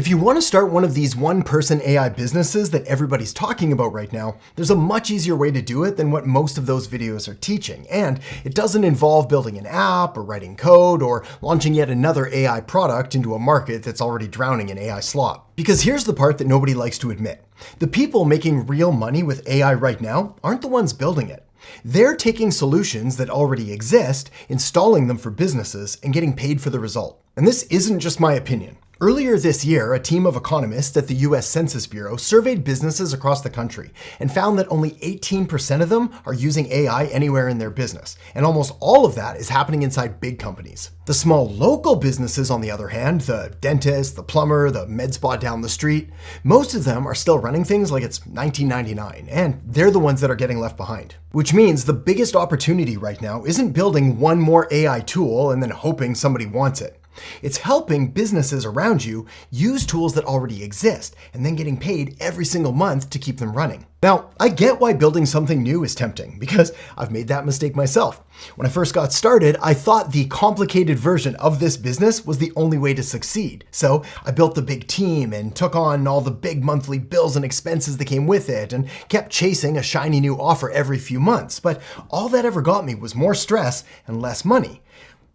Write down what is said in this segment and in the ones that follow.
If you want to start one of these one-person AI businesses that everybody's talking about right now, there's a much easier way to do it than what most of those videos are teaching. And it doesn't involve building an app or writing code or launching yet another AI product into a market that's already drowning in AI slop. Because here's the part that nobody likes to admit. The people making real money with AI right now aren't the ones building it. They're taking solutions that already exist, installing them for businesses, and getting paid for the result. And this isn't just my opinion. Earlier this year, a team of economists at the US Census Bureau surveyed businesses across the country and found that only 18% of them are using AI anywhere in their business, and almost all of that is happening inside big companies. The small local businesses, on the other hand, the dentist, the plumber, the med spa down the street, most of them are still running things like it's 1999, and they're the ones that are getting left behind. Which means the biggest opportunity right now isn't building one more AI tool and then hoping somebody wants it. It's helping businesses around you use tools that already exist and then getting paid every single month to keep them running. Now, I get why building something new is tempting because I've made that mistake myself. When I first got started, I thought the complicated version of this business was the only way to succeed. So I built the big team and took on all the big monthly bills and expenses that came with it and kept chasing a shiny new offer every few months. But all that ever got me was more stress and less money,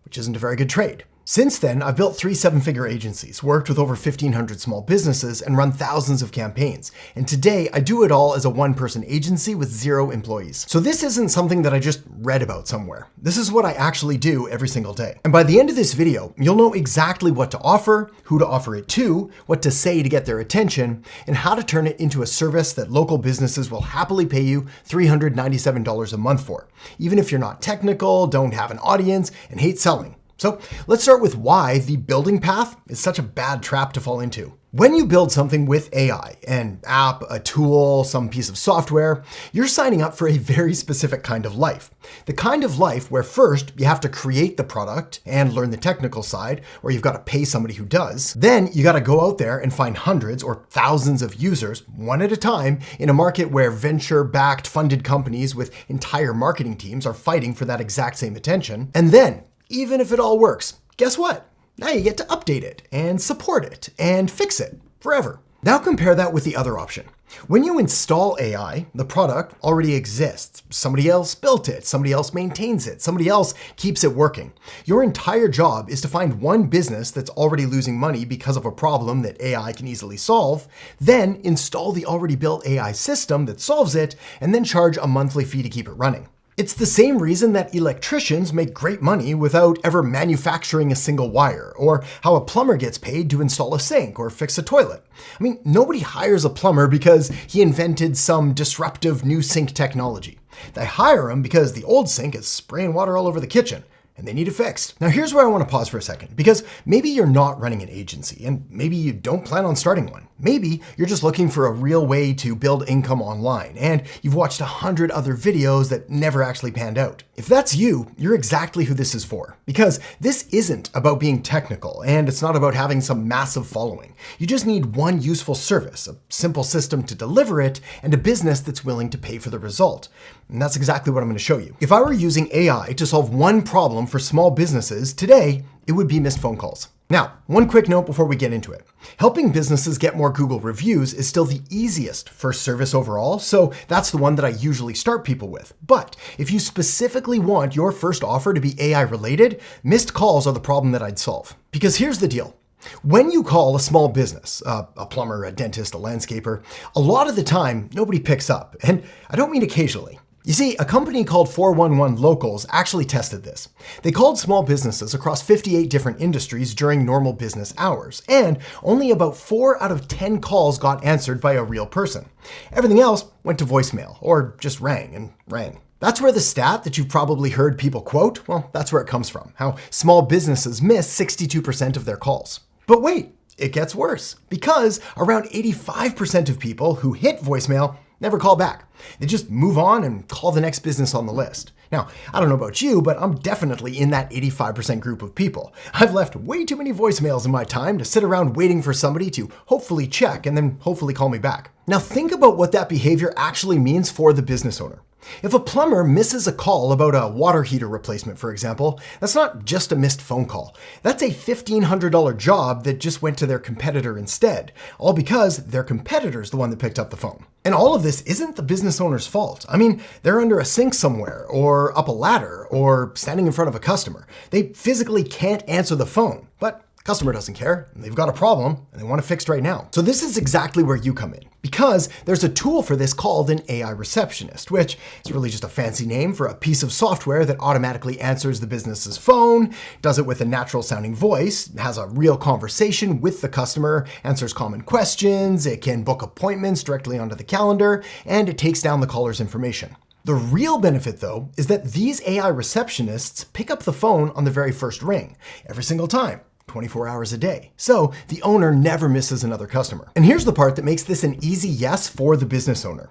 which isn't a very good trade. Since then, I've built 3 7-figure agencies, worked with over 1,500 small businesses, and run thousands of campaigns. And today, I do it all as a one-person agency with 0 employees. So this isn't something that I just read about somewhere. This is what I actually do every single day. And by the end of this video, you'll know exactly what to offer, who to offer it to, what to say to get their attention, and how to turn it into a service that local businesses will happily pay you $397 a month for, even if you're not technical, don't have an audience, and hate selling. So let's start with why the building path is such a bad trap to fall into. When you build something with AI, an app, a tool, some piece of software, you're signing up for a very specific kind of life. The kind of life where first you have to create the product and learn the technical side, or you've got to pay somebody who does. Then you got to go out there and find hundreds or thousands of users, one at a time, in a market where venture-backed funded companies with entire marketing teams are fighting for that exact same attention. And then, even if it all works, guess what? Now you get to update it and support it and fix it forever. Now compare that with the other option. When you install AI, the product already exists. Somebody else built it, somebody else maintains it, somebody else keeps it working. Your entire job is to find one business that's already losing money because of a problem that AI can easily solve, then install the already built AI system that solves it, and then charge a monthly fee to keep it running. It's the same reason that electricians make great money without ever manufacturing a single wire, or how a plumber gets paid to install a sink or fix a toilet. I mean, nobody hires a plumber because he invented some disruptive new sink technology. They hire him because the old sink is spraying water all over the kitchen, and they need it fixed. Now here's where I want to pause for a second, because maybe you're not running an agency, and maybe you don't plan on starting one. Maybe you're just looking for a real way to build income online, and you've watched 100 other videos that never actually panned out. If that's you, you're exactly who this is for, because this isn't about being technical, and it's not about having some massive following. You just need one useful service, a simple system to deliver it, and a business that's willing to pay for the result. And that's exactly what I'm going to show you. If I were using AI to solve one problem for small businesses today, it would be missed phone calls. Now, one quick note before we get into it. Helping businesses get more Google reviews is still the easiest first service overall, so that's the one that I usually start people with. But if you specifically want your first offer to be AI related, missed calls are the problem that I'd solve. Because here's the deal. When you call a small business, a plumber, a dentist, a landscaper, a lot of the time, nobody picks up. And I don't mean occasionally. You see, a company called 411 Locals actually tested this. They called small businesses across 58 different industries during normal business hours, and only about 4 out of 10 calls got answered by a real person. Everything else went to voicemail, or just rang and rang. That's where the stat that you've probably heard people quote, well, that's where it comes from, how small businesses miss 62% of their calls. But wait, it gets worse, because around 85% of people who hit voicemail never call back. They just move on and call the next business on the list. Now, I don't know about you, but I'm definitely in that 85% group of people. I've left way too many voicemails in my time to sit around waiting for somebody to hopefully check and then hopefully call me back. Now think about what that behavior actually means for the business owner. If a plumber misses a call about a water heater replacement, for example, that's not just a missed phone call. That's a $1,500 job that just went to their competitor instead, all because their competitor's the one that picked up the phone. And all of this isn't the business owner's fault. I mean, they're under a sink somewhere, or up a ladder, or standing in front of a customer. They physically can't answer the phone, but customer doesn't care, and they've got a problem, and they want it fixed right now. So this is exactly where you come in, because there's a tool for this called an AI Receptionist, which is really just a fancy name for a piece of software that automatically answers the business's phone, does it with a natural sounding voice, has a real conversation with the customer, answers common questions, it can book appointments directly onto the calendar, and it takes down the caller's information. The real benefit, though, is that these AI receptionists pick up the phone on the very first ring, every single time. 24 hours a day. So the owner never misses another customer. And here's the part that makes this an easy yes for the business owner.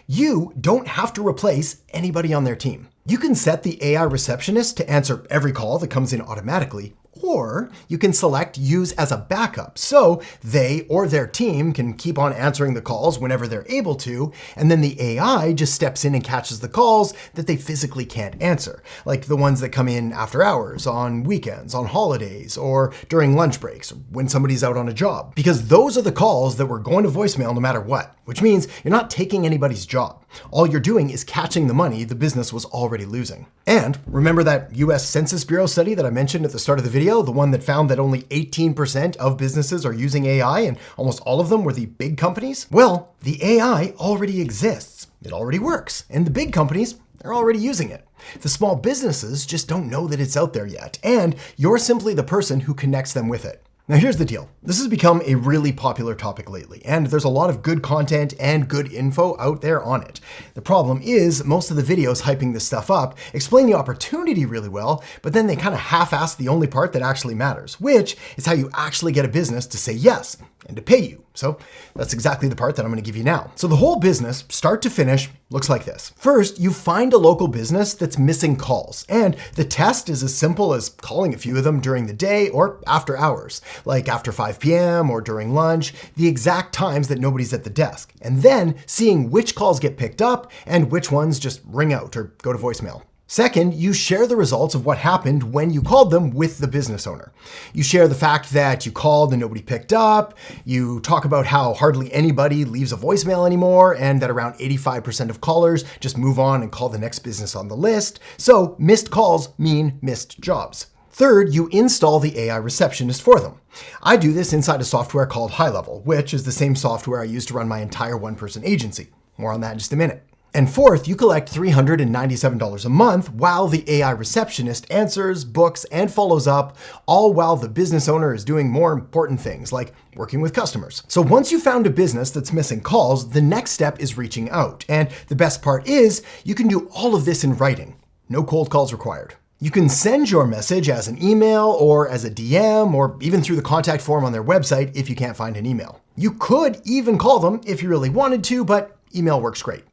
You don't have to replace anybody on their team. You can set the AI receptionist to answer every call that comes in automatically, or you can select use as a backup so they or their team can keep on answering the calls whenever they're able to, and then the AI just steps in and catches the calls that they physically can't answer, like the ones that come in after hours, on weekends, on holidays, or during lunch breaks, when somebody's out on a job. Because those are the calls that were going to voicemail no matter what, which means you're not taking anybody's job. All you're doing is catching the money the business was already losing. And remember that US Census Bureau study that I mentioned at the start of the video, the one that found that only 18% of businesses are using AI and almost all of them were the big companies? Well, the AI already exists. It already works. And the big companies, they're already using it. The small businesses just don't know that it's out there yet. And you're simply the person who connects them with it. Now here's the deal. This has become a really popular topic lately, and there's a lot of good content and good info out there on it. The problem is most of the videos hyping this stuff up explain the opportunity really well, but then they kind of half-ass the only part that actually matters, which is how you actually get a business to say yes and to pay you. So that's exactly the part that I'm going to give you now. So the whole business, start to finish, looks like this. First, you find a local business that's missing calls, and the test is as simple as calling a few of them during the day or after hours, like after 5 p.m. or during lunch, the exact times that nobody's at the desk, and then seeing which calls get picked up and which ones just ring out or go to voicemail. Second, you share the results of what happened when you called them with the business owner. You share the fact that you called and nobody picked up. You talk about how hardly anybody leaves a voicemail anymore and that around 85% of callers just move on and call the next business on the list. So missed calls mean missed jobs. Third, you install the AI receptionist for them. I do this inside a software called High Level, which is the same software I use to run my entire one-person agency. More on that in just a minute. And fourth, you collect $397 a month while the AI receptionist answers, books, and follows up, all while the business owner is doing more important things like working with customers. So once you found a business that's missing calls, the next step is reaching out. And the best part is you can do all of this in writing. No cold calls required. You can send your message as an email or as a DM or even through the contact form on their website if you can't find an email. You could even call them if you really wanted to, but email works great.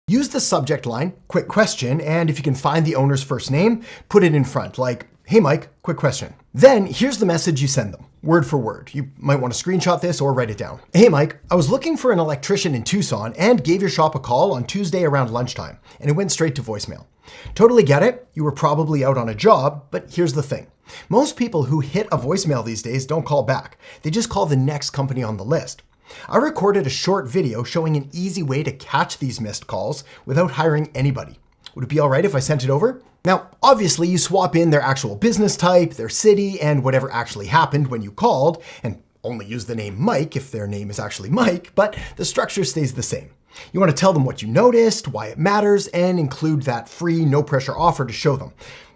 Use the subject line, quick question, and if you can find the owner's first name, put it in front, like, hey Mike, quick question. Then here's the message you send them, word for word. You might want to screenshot this or write it down. Hey Mike, I was looking for an electrician in Tucson and gave your shop a call on Tuesday around lunchtime, and it went straight to voicemail. Totally get it, you were probably out on a job, but here's the thing. Most people who hit a voicemail these days don't call back. They just call the next company on the list. I recorded a short video showing an easy way to catch these missed calls without hiring anybody. Would it be all right if I sent it over? Now, obviously you swap in their actual business type, their city, and whatever actually happened when you called, and only use the name Mike if their name is actually Mike, but the structure stays the same. You want to tell them what you noticed, why it matters, and include that free, no pressure offer to show them.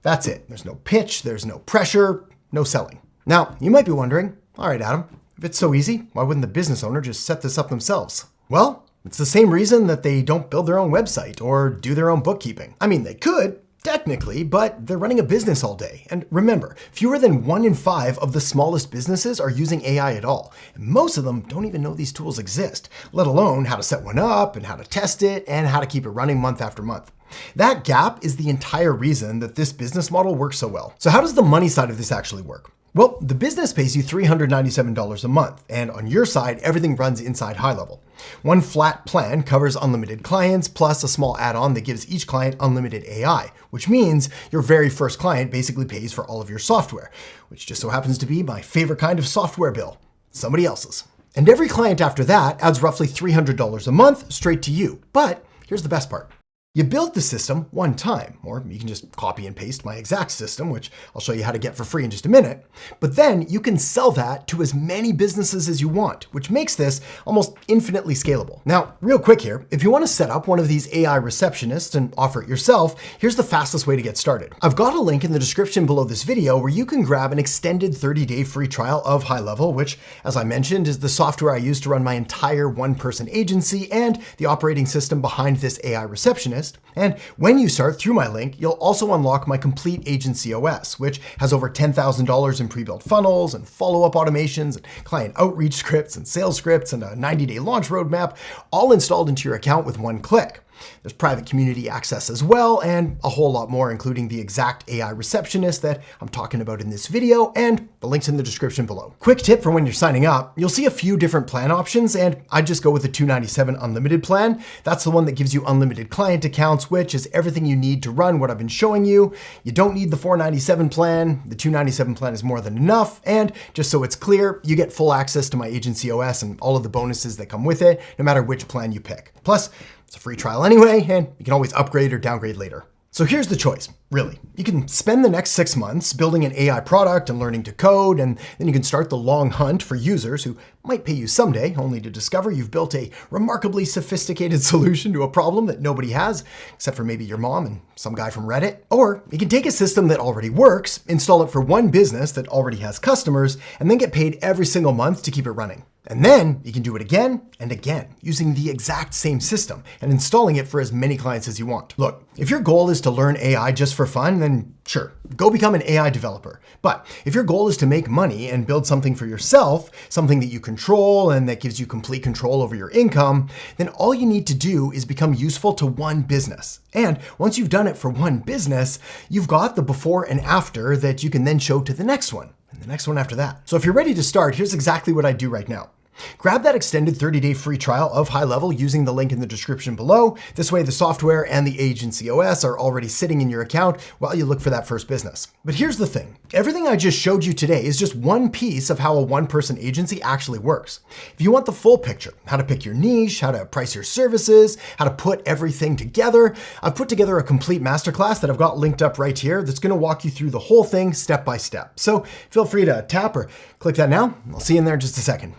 That's it. There's no pitch, there's no pressure, no selling. Now, you might be wondering, all right, Adam, if it's so easy, why wouldn't the business owner just set this up themselves? Well, it's the same reason that they don't build their own website or do their own bookkeeping. I mean, they could, technically, but they're running a business all day. And remember, fewer than 1 in 5 of the smallest businesses are using AI at all. And most of them don't even know these tools exist, let alone how to set one up and how to test it and how to keep it running month after month. That gap is the entire reason that this business model works so well. So how does the money side of this actually work? Well, the business pays you $397 a month, and on your side, everything runs inside High Level. One flat plan covers unlimited clients plus a small add-on that gives each client unlimited AI, which means your very first client basically pays for all of your software, which just so happens to be my favorite kind of software bill, somebody else's. And every client after that adds roughly $300 a month straight to you. But here's the best part. You build the system one time, or you can just copy and paste my exact system, which I'll show you how to get for free in just a minute. But then you can sell that to as many businesses as you want, which makes this almost infinitely scalable. Now, real quick here, if you want to set up one of these AI receptionists and offer it yourself, here's the fastest way to get started. I've got a link in the description below this video where you can grab an extended 30-day free trial of High Level, which, as I mentioned, is the software I use to run my entire one-person agency and the operating system behind this AI receptionist. And when you start through my link, you'll also unlock my complete agency OS, which has over $10,000 in pre-built funnels and follow-up automations and client outreach scripts and sales scripts and a 90-day launch roadmap, all installed into your account with one click. There's private community access as well, and a whole lot more, including the exact AI receptionist that I'm talking about in this video, and the link's in the description below. Quick tip for when you're signing up, you'll see a few different plan options, and I just go with the $297 unlimited plan. That's the one that gives you unlimited client accounts, which is everything you need to run what I've been showing you. You don't need the $497 plan. The $297 plan is more than enough, and just so it's clear, you get full access to my agency OS and all of the bonuses that come with it, no matter which plan you pick. Plus, it's a free trial anyway, and you can always upgrade or downgrade later. So here's the choice, really. You can spend the next 6 months building an AI product and learning to code, and then you can start the long hunt for users who might pay you someday, only to discover you've built a remarkably sophisticated solution to a problem that nobody has, except for maybe your mom and some guy from Reddit. Or you can take a system that already works, install it for one business that already has customers, and then get paid every single month to keep it running. And then you can do it again and again, using the exact same system and installing it for as many clients as you want. Look, if your goal is to learn AI just for fun, then sure, go become an AI developer. But if your goal is to make money and build something for yourself, something that you control and that gives you complete control over your income, then all you need to do is become useful to one business. And once you've done it for one business, you've got the before and after that you can then show to the next one. And the next one after that. So if you're ready to start, here's exactly what I do right now. Grab that extended 30-day free trial of High Level using the link in the description below. This way the software and the agency OS are already sitting in your account while you look for that first business. But here's the thing. Everything I just showed you today is just one piece of how a one-person agency actually works. If you want the full picture, how to pick your niche, how to price your services, how to put everything together, I've put together a complete masterclass that I've got linked up right here that's going to walk you through the whole thing step by step. So feel free to tap or click that now. I'll see you in there in just a second.